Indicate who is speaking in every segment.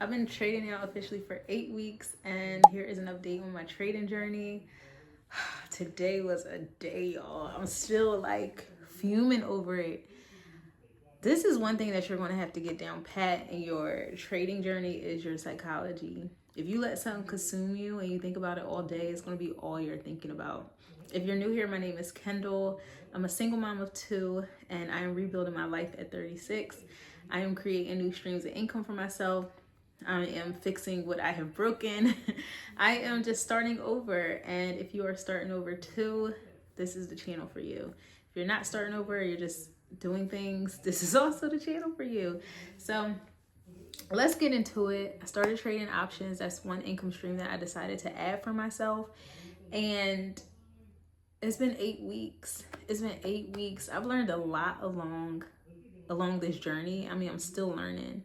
Speaker 1: I've been trading now officially for 8 weeks, and here is an update on my trading journey. Today was a day, y'all. I'm still like fuming over it. This is one thing that you're going to have to get down pat in your trading journey is your psychology. If you let something consume you and you think about it all day, it's going to be all you're thinking about. If you're new here, my name is Kendall. I'm a single mom of two, and I am rebuilding my life at 36. I am creating new streams of income for myself. I am fixing what I have broken. I am just starting over. And if you are starting over too, this is the channel for you. If you're not starting over, you're just doing things, this is also the channel for you. So let's get into it. I started trading options. That's one income stream that I decided to add for myself. And it's been 8 weeks. I've learned a lot along this journey. I mean, I'm still learning.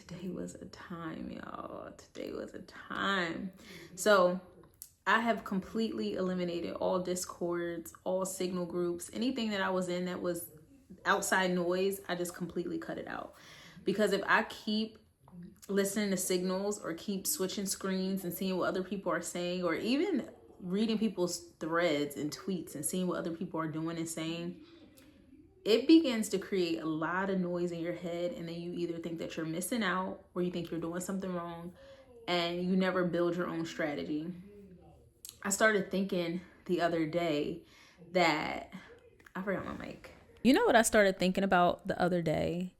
Speaker 1: Today was a time, y'all. Today was a time. So I have completely eliminated all discords, all signal groups, anything that I was in that was outside noise. I just completely cut it out. Because if I keep listening to signals or keep switching screens and seeing what other people are saying, or even reading people's threads and tweets and seeing what other people are doing and saying, it begins to create a lot of noise in your head. And then you either think that you're missing out or you think you're doing something wrong, and you never build your own strategy. I started thinking the other day that I forgot my mic. You know what I started thinking about the other day?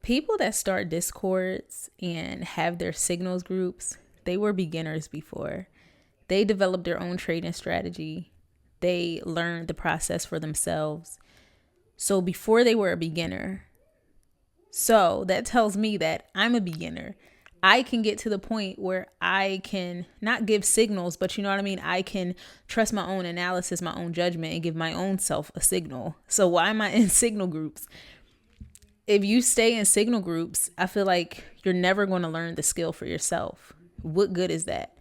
Speaker 1: People that start discords and have their signals groups, they were beginners before. They developed their own trading strategy. They learned the process for themselves. So before they were a beginner. So that tells me that I'm a beginner. I can get to the point where I can not give signals, but you know what I mean? I can trust my own analysis, my own judgment, and give my own self a signal. So why am I in signal groups? If you stay in signal groups, I feel like you're never going to learn the skill for yourself. What good is that?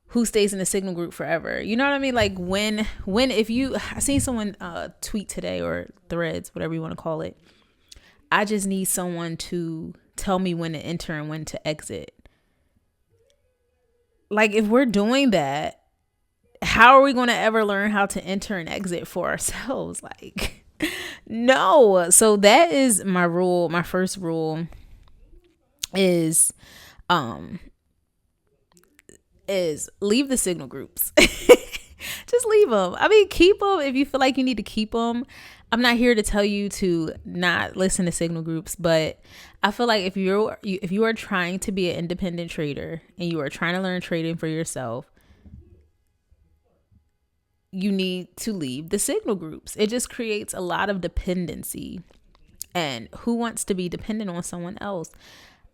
Speaker 1: Who stays in a signal group forever? You know what I mean? Like I seen someone tweet today, or threads, whatever you want to call it. I just need someone to tell me when to enter and when to exit. Like, if we're doing that, how are we going to ever learn how to enter and exit for ourselves? Like, no. So that is my rule. My first rule is leave the signal groups. Just leave them. I mean, keep them if you feel like you need to keep them. I'm not here to tell you to not listen to signal groups, but I feel like if you are trying to be an independent trader and you are trying to learn trading for yourself, you need to leave the signal groups. It just creates a lot of dependency. And who wants to be dependent on someone else?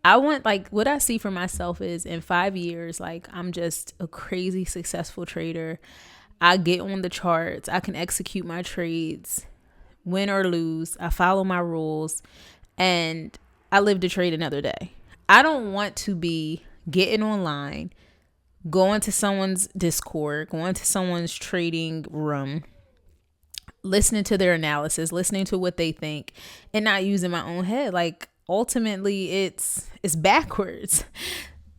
Speaker 1: I want, like, what I see for myself is in 5 years, like, I'm just a crazy successful trader. I get on the charts. I can execute my trades, win or lose. I follow my rules, and I live to trade another day. I don't want to be getting online, going to someone's Discord, going to someone's trading room, listening to their analysis, listening to what they think, and not using my own head. Like, ultimately, it's backwards.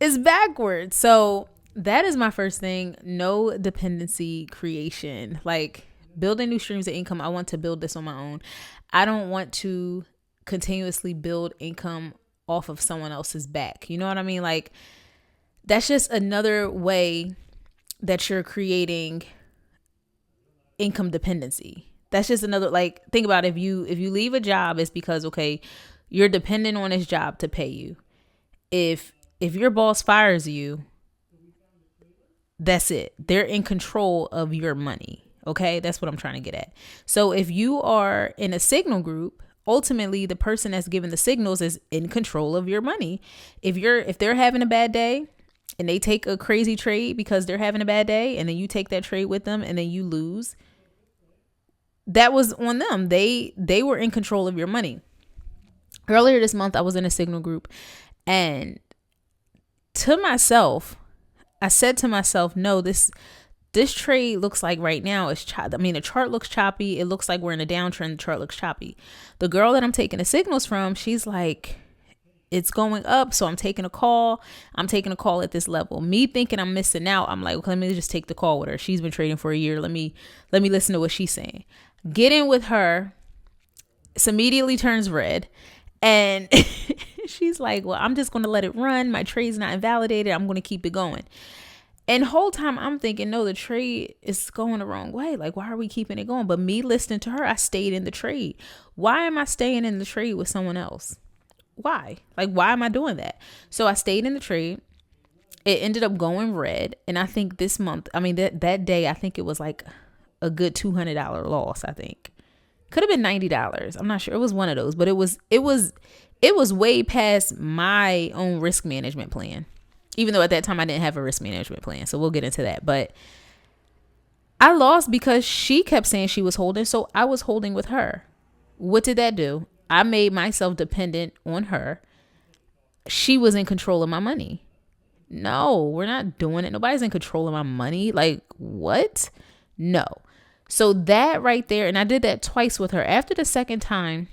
Speaker 1: It's backwards. So that is my first thing. No dependency creation. Like, building new streams of income. I want to build this on my own. I don't want to continuously build income off of someone else's back. You know what I mean? Like, that's just another way that you're creating income dependency. That's just another, like, think about it. If you leave a job, it's because, okay, you're dependent on this job to pay you. If your boss fires you, that's it. They're in control of your money. Okay, that's what I'm trying to get at. So if you are in a signal group, ultimately the person that's giving the signals is in control of your money. If they're having a bad day and they take a crazy trade because they're having a bad day, and then you take that trade with them and then you lose, that was on them. They were in control of your money. Earlier this month, I was in a signal group, and to myself, I said to myself, no, this trade looks like right now is the chart looks choppy. It looks like we're in a downtrend. The chart looks choppy. The girl that I'm taking the signals from, she's like, it's going up. So I'm taking a call. I'm taking a call at this level. Me thinking I'm missing out. I'm like, okay, let me just take the call with her. She's been trading for a year. Let me listen to what she's saying. Get in with her. It immediately turns red. And she's like, well, I'm just going to let it run. My trade's not invalidated. I'm going to keep it going. And the whole time I'm thinking, no, the trade is going the wrong way. Like, why are we keeping it going? But me listening to her, I stayed in the trade. Why am I staying in the trade with someone else? Why? Like, why am I doing that? So I stayed in the trade. It ended up going red. And I think this month, that day, I think it was like a good $200 loss, I think. Could have been $90. I'm not sure. It was one of those, but it was way past my own risk management plan. Even though at that time I didn't have a risk management plan. So we'll get into that. But I lost because she kept saying she was holding. So I was holding with her. What did that do? I made myself dependent on her. She was in control of my money. No, we're not doing it. Nobody's in control of my money. Like, what? No. So that right there, and I did that twice with her. After the second time,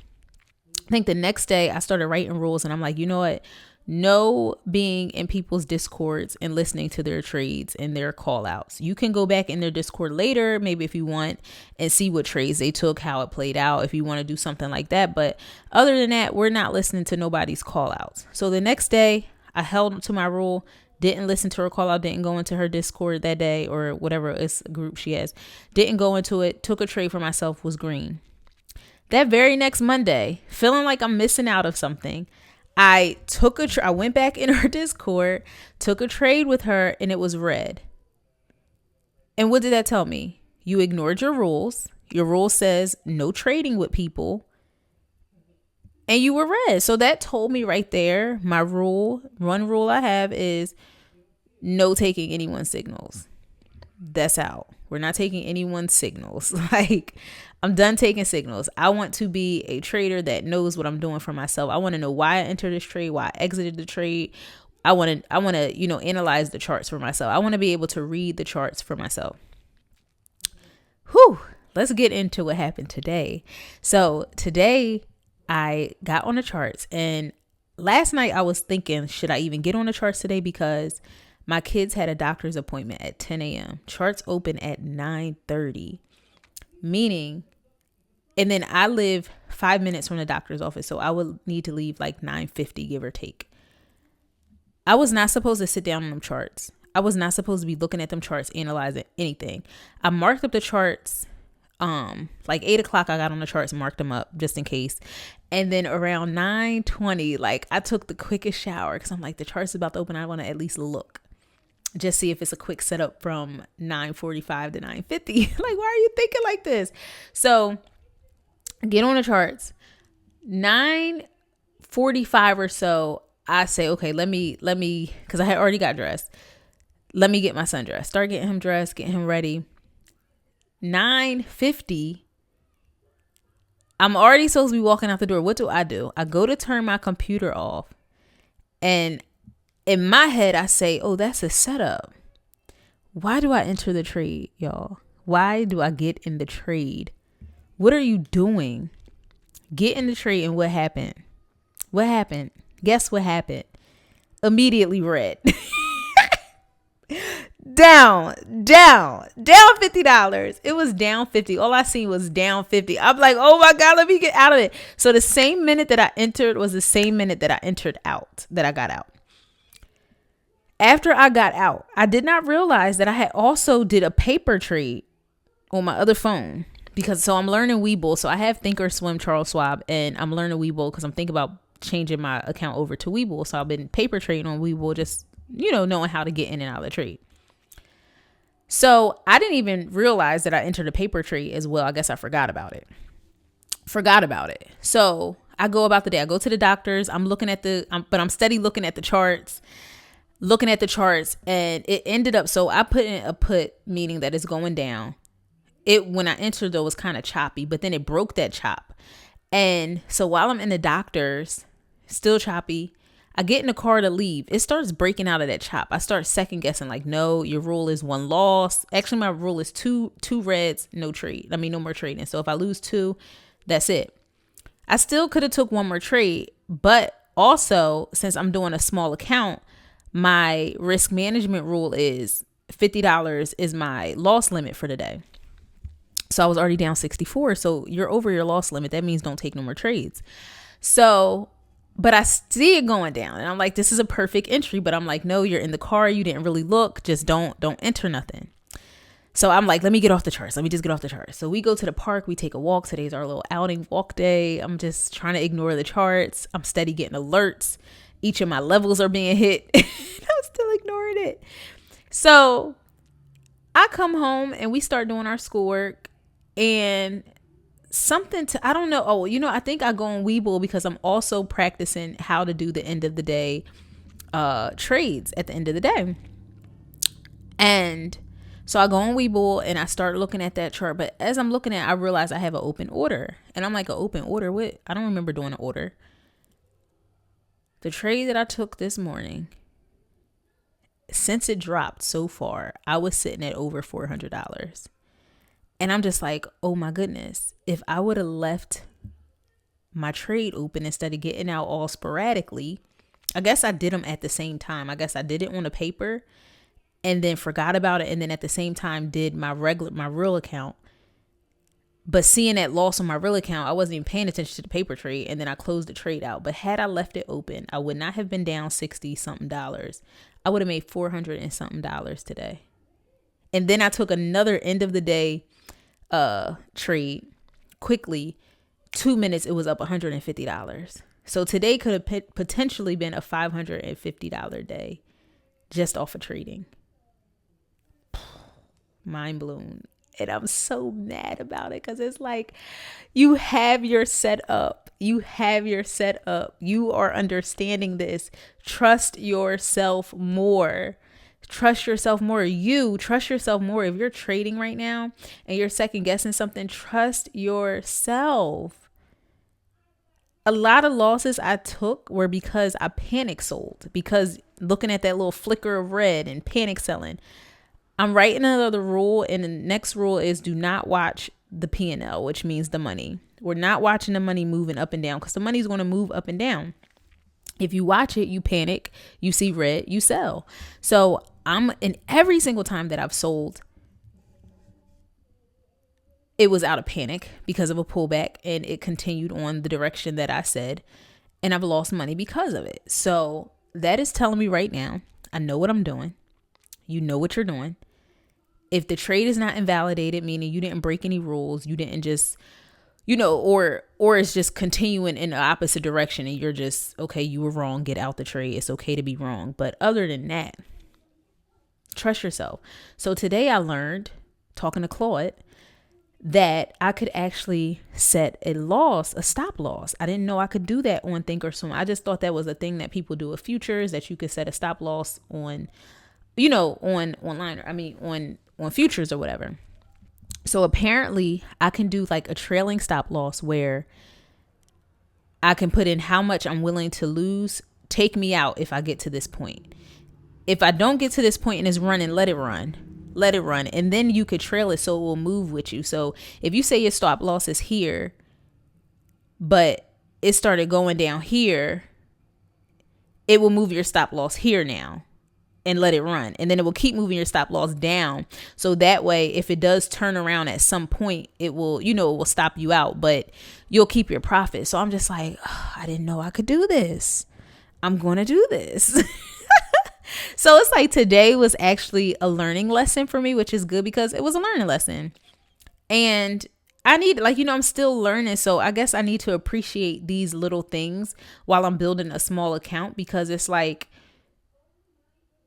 Speaker 1: I think the next day I started writing rules, and I'm like, you know what? No being in people's discords and listening to their trades and their call outs. You can go back in their discord later, maybe if you want, and see what trades they took, how it played out, if you want to do something like that. But other than that, we're not listening to nobody's call outs. So the next day I held to my rule, didn't listen to her call out, didn't go into her discord that day or whatever it's group she has, didn't go into it, took a trade for myself, was green. That very next Monday, feeling like I'm missing out of something, I went back in her Discord, took a trade with her, and it was red. And what did that tell me? You ignored your rules. Your rule says no trading with people. And you were red. So that told me right there, my rule, one rule I have is no taking anyone's signals. That's out. We're not taking anyone's signals. Like, I'm done taking signals. I want to be a trader that knows what I'm doing for myself. I want to know why I entered this trade, why I exited the trade. I want to, analyze the charts for myself. I want to be able to read the charts for myself. Whew. Let's get into what happened today. So today I got on the charts, and last night I was thinking, should I even get on the charts today? Because my kids had a doctor's appointment at 10 a.m. Charts open at 9:30, meaning, and then I live 5 minutes from the doctor's office. So I would need to leave like 9:50, give or take. I was not supposed to sit down on them charts. I was not supposed to be looking at them charts, analyzing anything. I marked up the charts. Like 8 o'clock, I got on the charts and marked them up just in case. And then around 9:20, like I took the quickest shower because I'm like, the charts is about to open. I want to at least look. Just see if it's a quick setup from 9:45 to 9:50. Like, why are you thinking like this? So get on the charts. 9:45 or so, I say, okay, let me, because I had already got dressed. Let me get my son dressed. Start getting him dressed, getting him ready. 9:50, I'm already supposed to be walking out the door. What do? I go to turn my computer off, and in my head, I say, oh, that's a setup. Why do I enter the trade, y'all? Why do I get in the trade? What are you doing? Get in the trade, and what happened? What happened? Guess what happened? Immediately red. Down $50. It was down 50. All I seen was down 50. I'm like, oh my God, let me get out of it. So the same minute that I entered was the same minute that I entered out, that I got out. After I got out, I did not realize that I had also did a paper trade on my other phone so I'm learning Webull. So I have Thinkorswim, Charles Schwab, and I'm learning Webull because I'm thinking about changing my account over to Webull. So I've been paper trading on Webull, just, knowing how to get in and out of the trade. So I didn't even realize that I entered a paper trade as well. I guess I forgot about it. So I go about the day. I go to the doctor's. I'm looking at but I'm steady looking at the charts, and it ended up. So I put in a put, meaning that it's going down. When I entered though, was kind of choppy, but then it broke that chop. And so while I'm in the doctor's, still choppy, I get in the car to leave. It starts breaking out of that chop. I start second guessing, like, no, your rule is one loss. Actually, my rule is two reds, no trade. No more trading. So if I lose two, that's it. I still could have took one more trade, but also, since I'm doing a small account, my risk management rule is $50 is my loss limit for the day. So I was already down 64. So you're over your loss limit. That means don't take no more trades. So, but I see it going down and I'm like, this is a perfect entry, but I'm like, no, you're in the car. You didn't really look. Just don't enter nothing. So I'm like, let me get off the charts. Let me just get off the charts. So we go to the park. We take a walk. Today's our little outing walk day. I'm just trying to ignore the charts. I'm steady getting alerts. Each of my levels are being hit. I'm still ignoring it. So I come home and we start doing our schoolwork and I don't know. Oh, I think I go on Webull because I'm also practicing how to do the end of the day trades at the end of the day. And so I go on Webull and I start looking at that chart. But as I'm looking at it, I realize I have an open order. And I'm like, an open order? What? I don't remember doing an order. The trade that I took this morning, since it dropped so far, I was sitting at over $400. And I'm just like, oh my goodness. If I would have left my trade open instead of getting out all sporadically, I guess I did them at the same time. I guess I did it on a paper and then forgot about it. And then at the same time did my real account. But seeing that loss on my real account, I wasn't even paying attention to the paper trade. And then I closed the trade out. But had I left it open, I would not have been down 60 something dollars. I would have made 400 and something dollars today. And then I took another end of the day trade quickly. 2 minutes, it was up $150. So today could have potentially been a $550 day just off of trading. Mind blown. And I'm so mad about it because it's like you have your setup. You are understanding this. Trust yourself more. Trust yourself more. Trust yourself more. If you're trading right now and you're second guessing something, trust yourself. A lot of losses I took were because I panic sold, because looking at that little flicker of red and panic selling. I'm writing another rule, and the next rule is do not watch the P&L, which means the money. We're not watching the money moving up and down because the money's going to move up and down. If you watch it, you panic, you see red, you sell. So I'm in every single time that I've sold, it was out of panic because of a pullback and it continued on the direction that I said, and I've lost money because of it. So that is telling me right now, I know what I'm doing. You know what you're doing. If the trade is not invalidated, meaning you didn't break any rules, you didn't just, or it's just continuing in the opposite direction and you're just, okay, you were wrong, get out the trade. It's okay to be wrong. But other than that, trust yourself. So today I learned, talking to Claude, that I could actually set a stop loss. I didn't know I could do that on Thinkorswim. I just thought that was a thing that people do with futures, that you could set a stop loss on on futures or whatever. So apparently I can do like a trailing stop loss where I can put in how much I'm willing to lose, take me out if I get to this point. If I don't get to this point and it's running, let it run. And then you could trail it so it will move with you. So if you say your stop loss is here, but it started going down here, it will move your stop loss here now and let it run. And then it will keep moving your stop loss down. So that way, if it does turn around at some point, it will, it will stop you out, but you'll keep your profit. So I'm just like, oh, I didn't know I could do this. I'm going to do this. So it's like today was actually a learning lesson for me, which is good because it was a learning lesson. And I need, I'm still learning. So I guess I need to appreciate these little things while I'm building a small account, because it's like,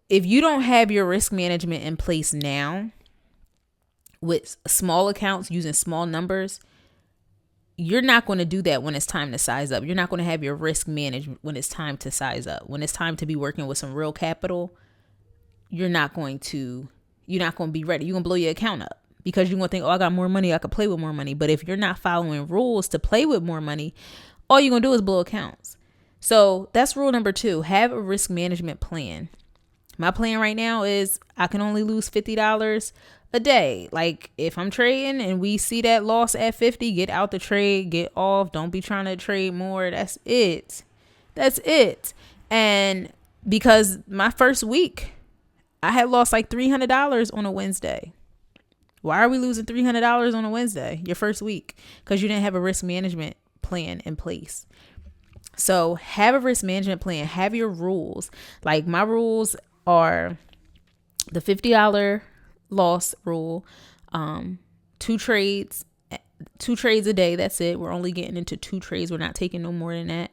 Speaker 1: if you don't have your risk management in place now with small accounts using small numbers, you're not going to do that when it's time to size up. You're not going to have your risk managed when it's time to size up. When it's time to be working with some real capital, you're not going to be ready. You're going to blow your account up because you're going to think, oh, I got more money, I could play with more money. But if you're not following rules to play with more money, all you're going to do is blow accounts. So that's rule number 2. Have a risk management plan. My plan right now is I can only lose $50 a day. Like if I'm trading and we see that loss at 50, get out the trade, get off. Don't be trying to trade more. That's it. That's it. And because my first week, I had lost like $300 on a Wednesday. Why are we losing $300 on a Wednesday? Your first week? Because you didn't have a risk management plan in place. So have a risk management plan. Have your rules. Like my rules are the $50 loss rule, two trades a day. That's it. We're only getting into 2 trades. We're not taking no more than that.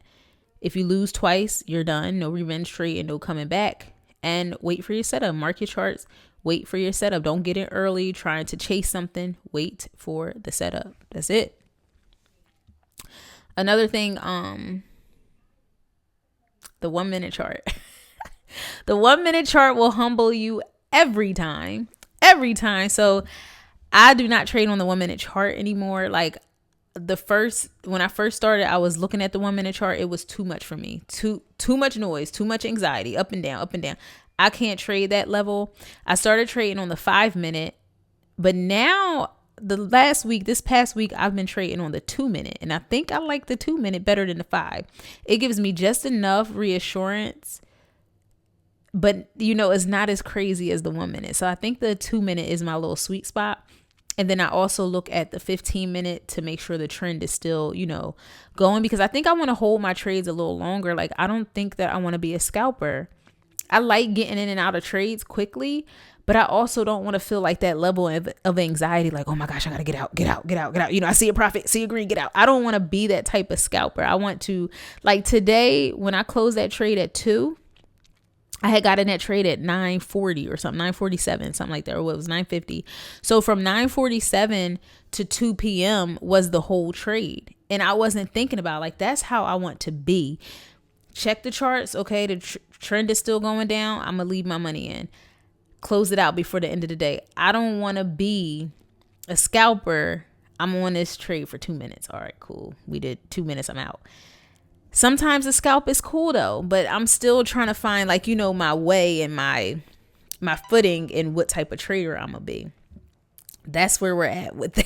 Speaker 1: If you lose twice, you're done. No revenge trade and no coming back. And wait for your setup. Mark your charts. Wait for your setup. Don't get in early trying to chase something. Wait for the setup. That's it. Another thing, the 1 minute chart. The 1 minute chart will humble you every time. So I do not trade on the 1 minute chart anymore. Like when I first started, I was looking at the 1 minute chart. It was too much for me. Too much noise, too much anxiety, up and down. I can't trade that level. I started trading on the 5 minute, but now this past week, I've been trading on the 2 minute, and I think I like the 2 minute better than the 5. It gives me just enough reassurance, but it's not as crazy as the 1 minute. So I think the 2 minute is my little sweet spot. And then I also look at the 15 minute to make sure the trend is still, going, because I think I want to hold my trades a little longer. Like, I don't think that I want to be a scalper. I like getting in and out of trades quickly, but I also don't want to feel like that level of anxiety. Like, oh my gosh, I got to get out. I see a profit, see a green, get out. I don't want to be that type of scalper. I want to, like today, when I closed that trade at 2, I had gotten that trade at 9:40 or something, 9:47, something like that, or it was 9:50. So from 9:47 to 2 p.m. was the whole trade. And I wasn't thinking about, like, that's how I want to be. Check the charts. Okay, the trend is still going down. I'm going to leave my money in. Close it out before the end of the day. I don't want to be a scalper. I'm on this trade for 2 minutes. All right, cool. We did 2 minutes. I'm out. Sometimes the scalp is cool though, but I'm still trying to find, like, my way and my footing in what type of trader I'm gonna be. That's where we're at with that.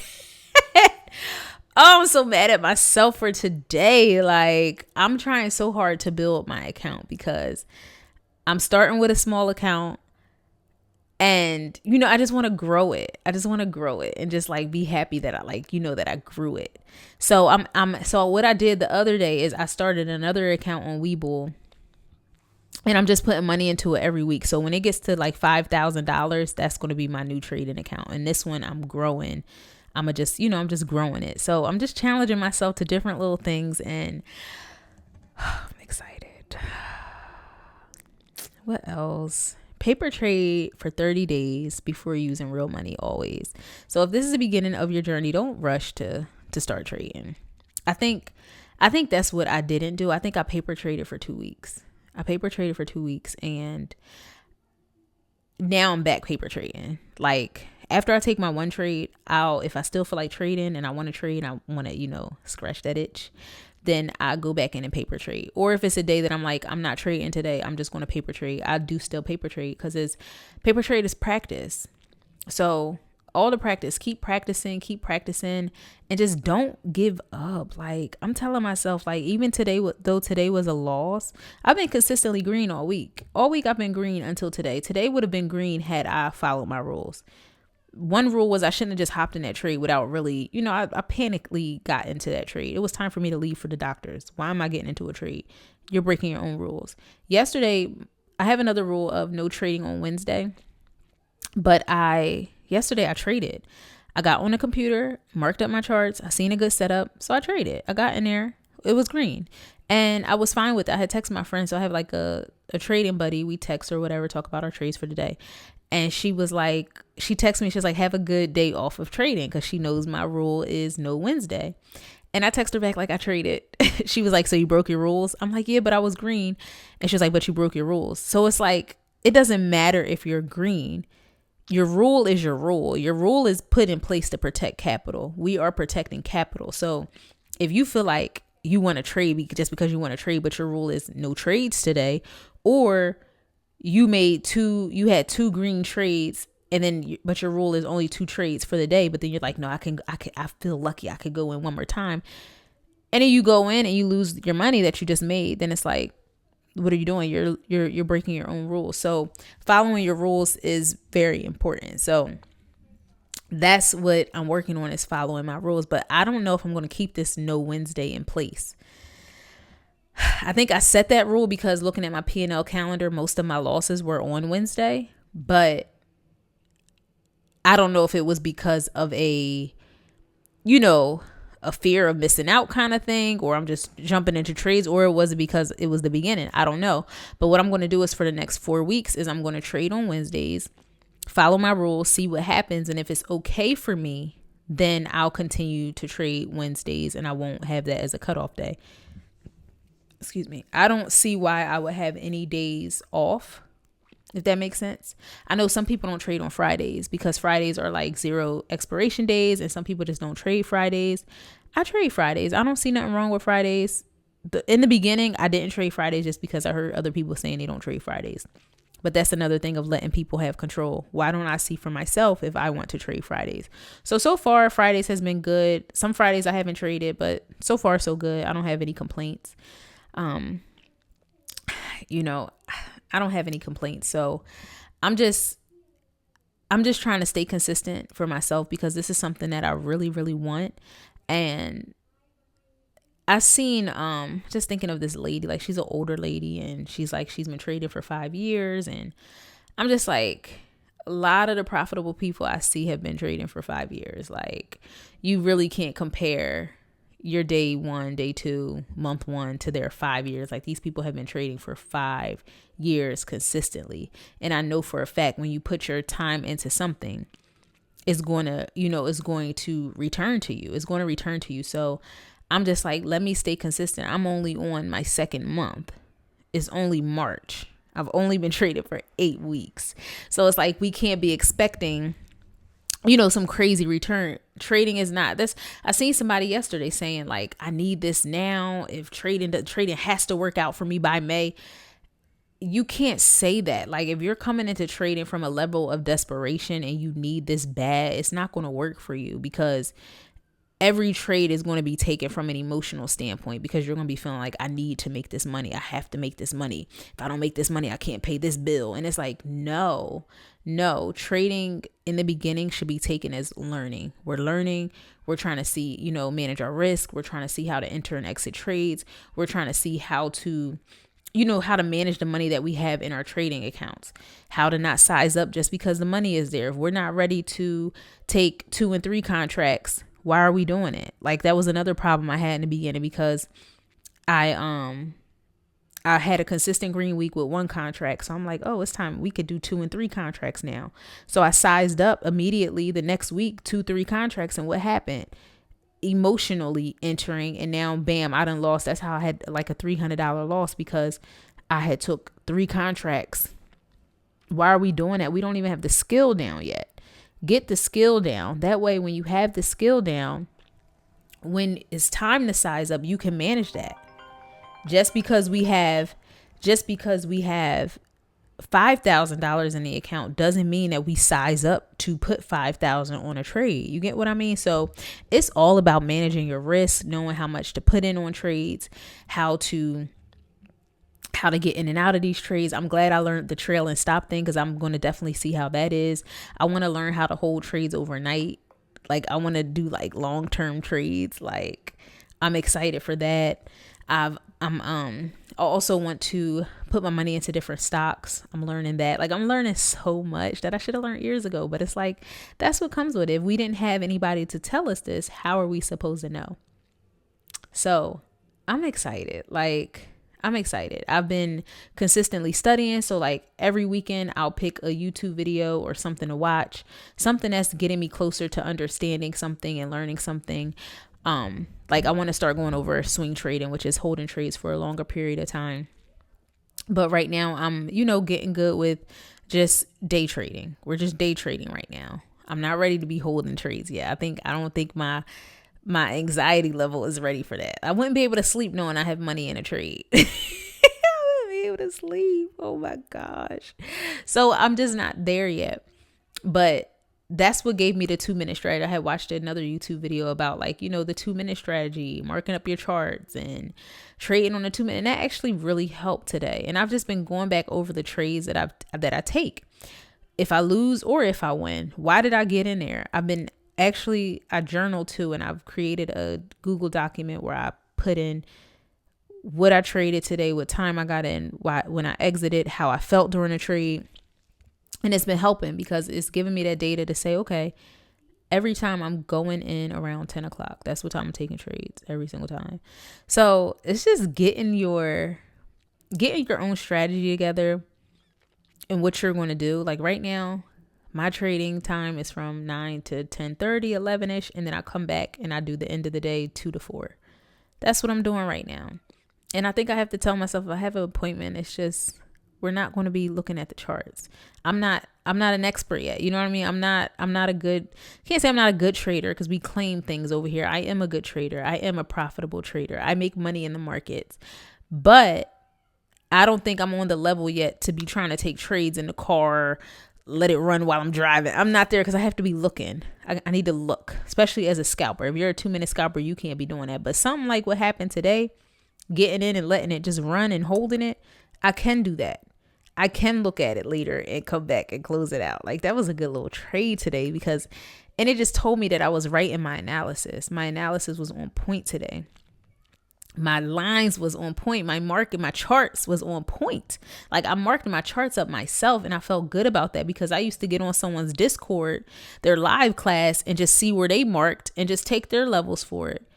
Speaker 1: Oh, I'm so mad at myself for today. Like, I'm trying so hard to build my account because I'm starting with a small account. And, I just want to grow it. And just like be happy that that I grew it. So so what I did the other day is I started another account on Webull, and I'm just putting money into it every week. So when it gets to like $5,000, that's going to be my new trading account. And this one I'm growing. I'm just growing it. So I'm just challenging myself to different little things, and I'm excited. What else? Paper trade for 30 days before using real money always. So if this is the beginning of your journey, don't rush to start trading. I think that's what I didn't do. I think I paper traded for 2 weeks. And now I'm back paper trading. Like, after I take my one trade, if I still feel like trading and I want to trade, I want to, scratch that itch, then I go back in and paper trade. Or if it's a day that I'm like, I'm not trading today, I'm just going to paper trade, I do still paper trade, because paper trade is practice. So all the practice, keep practicing, and just don't give up. Like, I'm telling myself, like, even today, though today was a loss, I've been consistently green all week. I've been green until today. Today would have been green had I followed my rules. One rule was I shouldn't have just hopped in that trade without really, I panically got into that trade. It was time for me to leave for the doctors. Why am I getting into a trade? You're breaking your own rules. Yesterday, I have another rule of no trading on Wednesday, but yesterday I traded. I got on the computer, marked up my charts. I seen a good setup, so I traded. I got in there. It was green, and I was fine with it. I had texted my friend, so I have like a trading buddy. We text or whatever, talk about our trades for the day. And she texted me, she was like, have a good day off of trading, because she knows my rule is no Wednesday. And I texted her back like I traded. She was like, so you broke your rules? I'm like, yeah, but I was green. And she was like, but you broke your rules. So it's like, it doesn't matter if you're green. Your rule is your rule. Your rule is put in place to protect capital. We are protecting capital. So if you feel like you want to trade just because you want to trade, but your rule is no trades today, or you had 2 green trades, but your rule is only 2 trades for the day, but then you're like, no, I feel lucky I could go in one more time. and then you go in and you lose your money that you just made, then it's like, what are you doing? You're breaking your own rules. So following your rules is very important. So that's what I'm working on, is following my rules. But I don't know if I'm going to keep this no Wednesday in place. I think I set that rule because looking at my P&L calendar, most of my losses were on Wednesday. But I don't know if it was because of a fear of missing out kind of thing, or I'm just jumping into trades, or it was because it was the beginning. I don't know. But what I'm going to do is for the next 4 weeks is I'm going to trade on Wednesdays, follow my rules, see what happens. And if it's okay for me, then I'll continue to trade Wednesdays and I won't have that as a cutoff day. Excuse me. I don't see why I would have any days off, if that makes sense. I know some people don't trade on Fridays because Fridays are like 0 expiration days, and some people just don't trade Fridays. I trade Fridays. I don't see nothing wrong with Fridays. In the beginning, I didn't trade Fridays just because I heard other people saying they don't trade Fridays. But that's another thing of letting people have control. Why don't I see for myself if I want to trade Fridays? So far, Fridays has been good. Some Fridays I haven't traded, but so far, so good. I don't have any complaints. I don't have any complaints. So I'm just trying to stay consistent for myself because this is something that I really, really want. And I've seen, just thinking of this lady, like she's an older lady and she's been trading for 5 years. And I'm just like, a lot of the profitable people I see have been trading for 5 years. Like, you really can't compare your day 1, day 2, month 1 to their 5 years. Like, these people have been trading for 5 years consistently. And I know for a fact when you put your time into something, it's going to return to you. It's going to return to you. So I'm just like, let me stay consistent. I'm only on my 2nd month. It's only March. I've only been trading for 8 weeks. So it's like, we can't be expecting some crazy return. Trading is not this. I seen somebody yesterday saying like, I need this now. If trading has to work out for me by May. You can't say that. Like, if you're coming into trading from a level of desperation and you need this bad, it's not going to work for you, because every trade is going to be taken from an emotional standpoint, because you're going to be feeling like, I need to make this money. I have to make this money. If I don't make this money, I can't pay this bill. And it's like, no, trading in the beginning should be taken as learning. We're learning. We're trying to see, manage our risk. We're trying to see how to enter and exit trades. We're trying to see how to manage the money that we have in our trading accounts, how to not size up just because the money is there. If we're not ready to take 2 and 3 contracts, why are we doing it? Like, that was another problem I had in the beginning, because I had a consistent green week with 1 contract. So I'm like, oh, it's time. We could do 2 and 3 contracts now. So I sized up immediately the next week, 2, 3 contracts. And what happened? Emotionally entering, and now bam, I done lost. That's how I had like a $300 loss, because I had took 3 contracts. Why are we doing that? We don't even have the skill down yet. Get the skill down. That way, when you have the skill down, when it's time to size up, you can manage that. Just because we have $5,000 in the account doesn't mean that we size up to put 5,000 on a trade. You get what I mean? So it's all about managing your risk, knowing how much to put in on trades, how to get in and out of these trades. I'm glad I learned the trail and stop thing, because I'm going to definitely see how that is. I want to learn how to hold trades overnight. Like, I want to do like long-term trades. Like, I'm excited for that. I also want to put my money into different stocks. I'm learning that. Like, I'm learning so much that I should have learned years ago, but it's like, that's what comes with it. If we didn't have anybody to tell us this, how are we supposed to know? So I'm excited. I'm excited. I've been consistently studying. So like every weekend I'll pick a YouTube video or something to watch, something that's getting me closer to understanding something and learning something. Like, I want to start going over swing trading, which is holding trades for a longer period of time. But right now I'm, getting good with just day trading. We're just day trading right now. I'm not ready to be holding trades yet. I don't think my anxiety level is ready for that. I wouldn't be able to sleep knowing I have money in a trade. I wouldn't be able to sleep. Oh my gosh. So I'm just not there yet. But that's what gave me the 2-minute strategy. I had watched another YouTube video about like, the 2-minute strategy, marking up your charts and trading on the 2-minute. And that actually really helped today. And I've just been going back over the trades that I take. If I lose or if I win, why did I get in there? I journal too, and I've created a Google document where I put in what I traded today, what time I got in, when I exited, how I felt during the trade. And it's been helping because it's giving me that data to say, okay, every time I'm going in around 10 o'clock, that's what time I'm taking trades every single time. So it's just getting your own strategy together and what you're going to do. Like right now, my trading time is from 9 to 10:30, 11ish. And then I come back and I do the end of the day, 2 to 4. That's what I'm doing right now. And I think I have to tell myself if I have an appointment, it's just, we're not going to be looking at the charts. I'm not an expert yet. You know what I mean? Can't say I'm not a good trader because we claim things over here. I am a good trader. I am a profitable trader. I make money in the markets, but I don't think I'm on the level yet to be trying to take trades in the car, let it run while I'm driving. I'm not there because I have to be looking. I need to look, especially as a scalper. If you're a 2-minute scalper, you can't be doing that. But something like what happened today, getting in and letting it just run and holding it, I can do that. I can look at it later and come back and close it out. Like that was a good little trade today and it just told me that I was right in my analysis. My analysis was on point today. My lines was on point. My charts was on point. Like I marked my charts up myself and I felt good about that because I used to get on someone's Discord, their live class, and just see where they marked and just take their levels for it.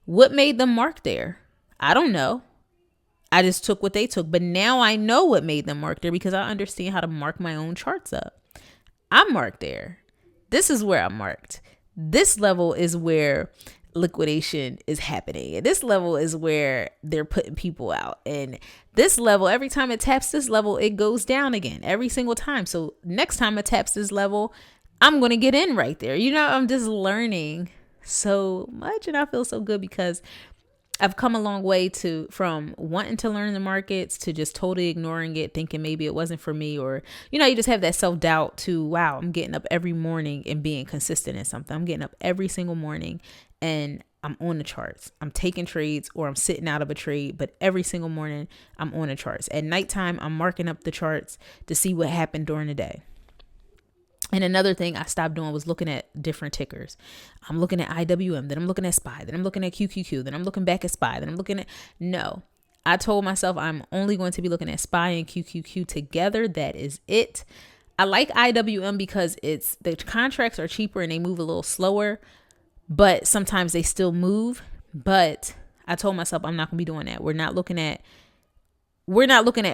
Speaker 1: What made them mark there? I don't know. I just took what they took. But now I know what made them mark there because I understand how to mark my own charts up. I'm marked there. This is where I'm marked. This level is where liquidation is happening. And this level is where they're putting people out. And this level, every time it taps this level, it goes down again every single time. So next time it taps this level, I'm going to get in right there. I'm just learning so much and I feel so good because I've come a long way from wanting to learn the markets to just totally ignoring it, thinking maybe it wasn't for me, or, you just have that self-doubt to, wow, I'm getting up every morning and being consistent in something. I'm getting up every single morning and I'm on the charts. I'm taking trades or I'm sitting out of a trade, but every single morning I'm on the charts. At nighttime, I'm marking up the charts to see what happened during the day. And another thing I stopped doing was looking at different tickers. I'm looking at IWM, then I'm looking at SPY, then I'm looking at QQQ, then I'm looking back at SPY, then I'm looking at... No, I told myself I'm only going to be looking at SPY and QQQ together. That is it. I like IWM because the contracts are cheaper and they move a little slower, but sometimes they still move. But I told myself I'm not going to be doing that. We're not looking at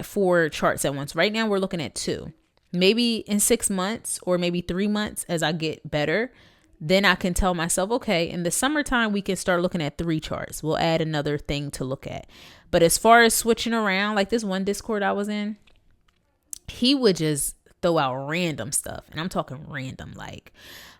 Speaker 1: 4 charts at once. Right now we're looking at 2. Maybe in 6 months or maybe 3 months as I get better, then I can tell myself, okay, in the summertime, we can start looking at 3 charts. We'll add another thing to look at. But as far as switching around, like this one Discord I was in, he would just throw out random stuff. And I'm talking random, like,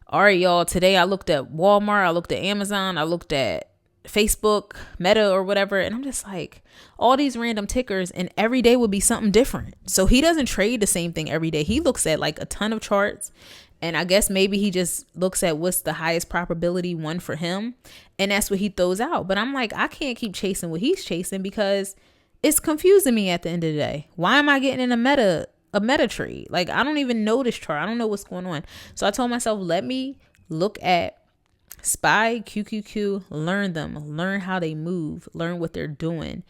Speaker 1: all right, y'all, today I looked at Walmart, I looked at Amazon, I looked at Facebook, Meta or whatever. And I'm just like, all these random tickers, and every day would be something different. So he doesn't trade the same thing every day. He looks at like a ton of charts. And I guess maybe he just looks at what's the highest probability one for him. And that's what he throws out. But I'm like, I can't keep chasing what he's chasing because it's confusing me at the end of the day. Why am I getting in a meta trade? Like, I don't even know this chart. I don't know what's going on. So I told myself, let me look at SPY, QQQ, learn them, learn how they move, learn what they're doing,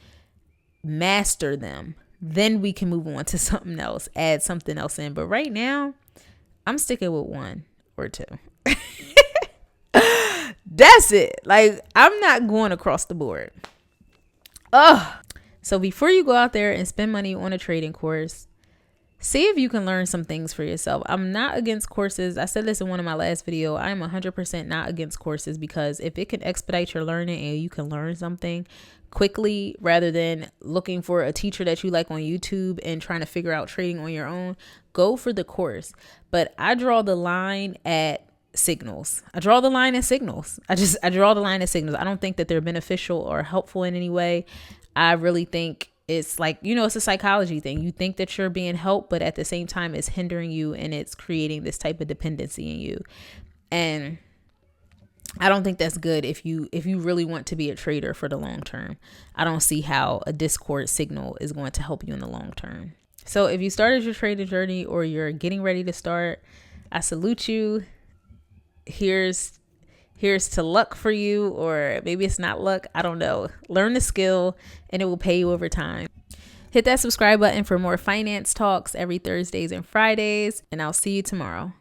Speaker 1: master them. Then we can move on to something else, add something else in. But right now, I'm sticking with 1 or 2. That's it. Like, I'm not going across the board. So before you go out there and spend money on a trading course, see if you can learn some things for yourself. I'm not against courses. I said this in one of my last video. I am 100% not against courses because if it can expedite your learning and you can learn something quickly rather than looking for a teacher that you like on YouTube and trying to figure out trading on your own, go for the course. But I draw the line at signals. I draw the line at signals. I draw the line at signals. I don't think that they're beneficial or helpful in any way. I really think it's like, it's a psychology thing. You think that you're being helped, but at the same time, it's hindering you and it's creating this type of dependency in you. And I don't think that's good if you really want to be a trader for the long term. I don't see how a Discord signal is going to help you in the long term. So if you started your trading journey or you're getting ready to start, I salute you. Here's to luck for you, or maybe it's not luck. I don't know. Learn the skill and it will pay you over time. Hit that subscribe button for more finance talks every Thursdays and Fridays, and I'll see you tomorrow.